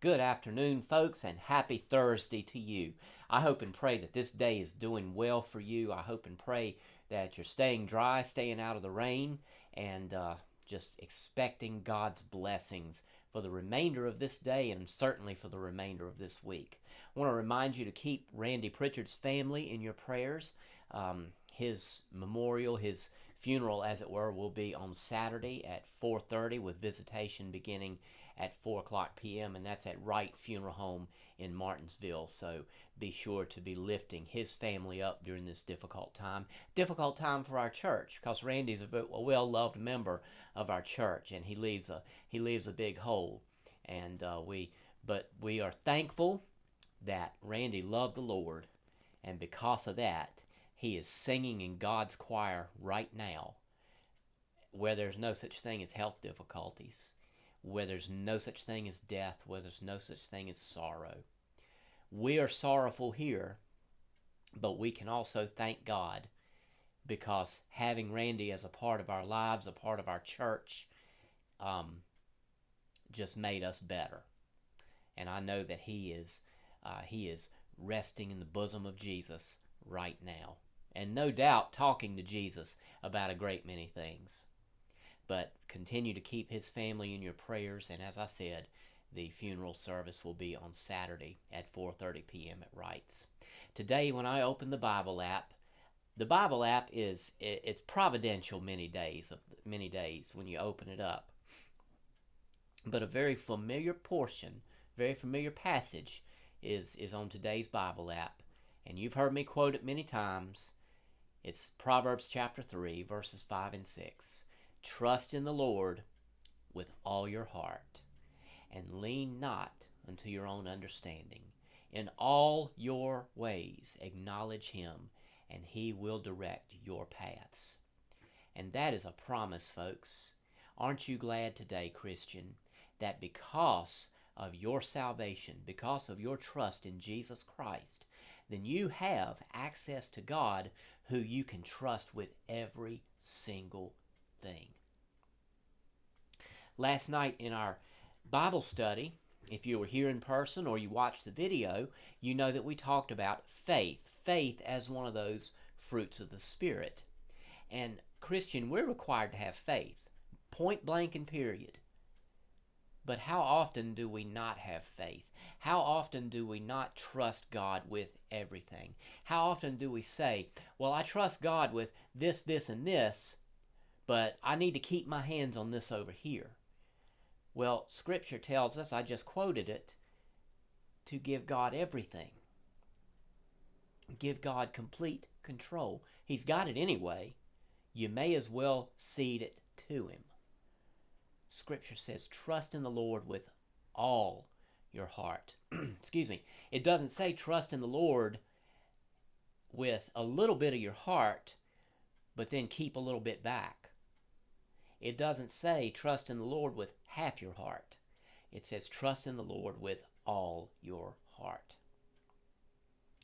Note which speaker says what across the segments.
Speaker 1: Good afternoon, folks, and happy Thursday to you. I hope and pray that this day is doing well for you. I hope and pray that you're staying dry, staying out of the rain, and just expecting God's blessings for the remainder of this day and certainly for the remainder of this week. I want to remind you to keep Randy Pritchard's family in your prayers. His memorial, his funeral, as it were, will be on Saturday at 4:30 with visitation beginning at 4 o'clock p.m. and that's at Wright Funeral Home in Martinsville. So be sure to be lifting his family up during this difficult time. Difficult time for our church because Randy's a well-loved member of our church and he leaves a big hole. And we are thankful that Randy loved the Lord, and because of that, he is singing in God's choir right now, where there's no such thing as health difficulties, where there's no such thing as death, where there's no such thing as sorrow. We are sorrowful here, but we can also thank God because having Randy as a part of our lives, a part of our church, just made us better. And I know that he is resting in the bosom of Jesus right now, and no doubt talking to Jesus about a great many things. But continue to keep his family in your prayers, and as I said, the funeral service will be on Saturday at 4:30 p.m. at Wright's. Today, when I open the Bible app it's providential many days when you open it up. But a very familiar portion, very familiar passage is on today's Bible app, and you've heard me quote it many times. It's Proverbs chapter 3, verses 5 and 6. Trust in the Lord with all your heart, and lean not unto your own understanding. In all your ways acknowledge him, and he will direct your paths. And that is a promise, folks. Aren't you glad today, Christian, that because of your salvation, because of your trust in Jesus Christ, then you have access to God who you can trust with every single thing. Last night in our Bible study, if you were here in person or you watched the video, you know that we talked about faith. Faith as one of those fruits of the Spirit. And Christian, we're required to have faith. Point blank and period. But how often do we not have faith? How often do we not trust God with everything? How often do we say, well, I trust God with this, this, and this, but I need to keep my hands on this over here? Well, Scripture tells us, I just quoted it, to give God everything. Give God complete control. He's got it anyway. You may as well cede it to him. Scripture says, trust in the Lord with all your heart. Excuse me. It doesn't say trust in the Lord with a little bit of your heart, but then keep a little bit back. It doesn't say trust in the Lord with half your heart. It says trust in the Lord with all your heart.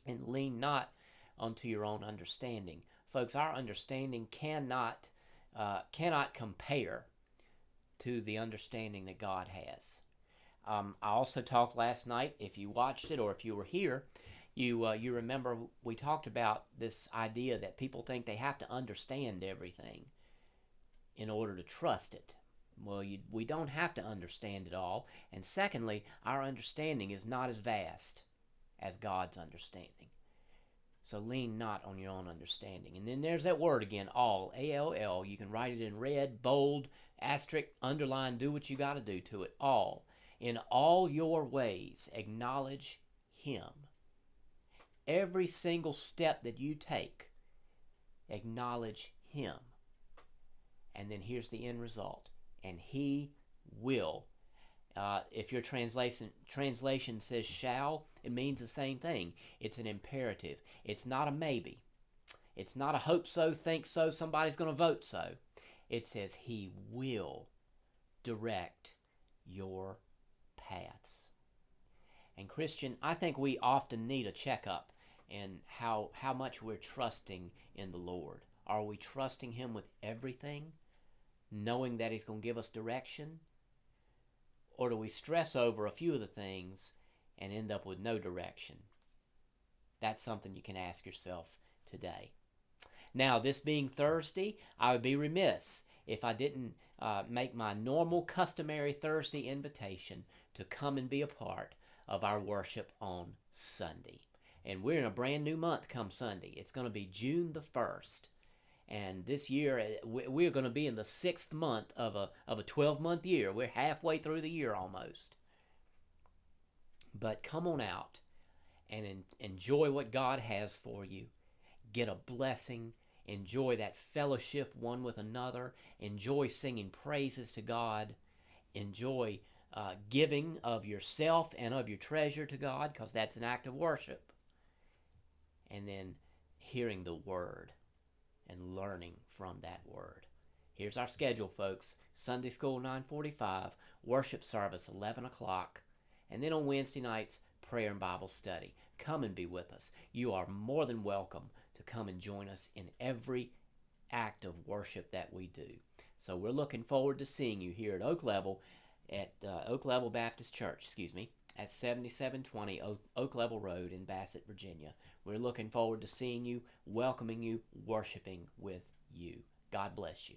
Speaker 1: And lean not unto your own understanding. Folks, our understanding cannot compare to the understanding that God has. I also talked last night, if you watched it or if you were here, you remember we talked about this idea that people think they have to understand everything in order to trust it. Well, we don't have to understand it all. And secondly, our understanding is not as vast as God's understanding. So lean not on your own understanding. And then there's that word again, all, A-L-L. You can write it in red, bold, asterisk, underline, do what you got to do to it. All. In all your ways, acknowledge him. Every single step that you take, acknowledge him. And then here's the end result. And he will. If your translation says shall, it means the same thing. It's an imperative. It's not a maybe. It's not a hope so, think so, somebody's going to vote so. It says he will direct your paths. And Christian, I think we often need a checkup in how much we're trusting in the Lord. Are we trusting him with everything, knowing that he's going to give us direction? Or do we stress over a few of the things and end up with no direction? That's something you can ask yourself today. Now, this being Thursday, I would be remiss if I didn't make my normal, customary Thursday invitation to come and be a part of our worship on Sunday. And we're in a brand new month come Sunday. It's going to be June the 1st. And this year, we're going to be in the 6th month of a 12-month year. We're halfway through the year almost. But come on out and enjoy what God has for you. Get a blessing. Enjoy that fellowship one with another. Enjoy singing praises to God. Enjoy giving of yourself and of your treasure to God, because that's an act of worship. And then hearing the Word and learning from that Word. Here's our schedule, folks. Sunday school 9:45, worship service 11 o'clock, and then on Wednesday nights, prayer and Bible study. Come and be with us. You are more than welcome to come and join us in every act of worship that we do. So we're looking forward to seeing you here at Oak Level Baptist Church, at 7720 Oak Level Road in Bassett, Virginia. We're looking forward to seeing you, welcoming you, worshiping with you. God bless you.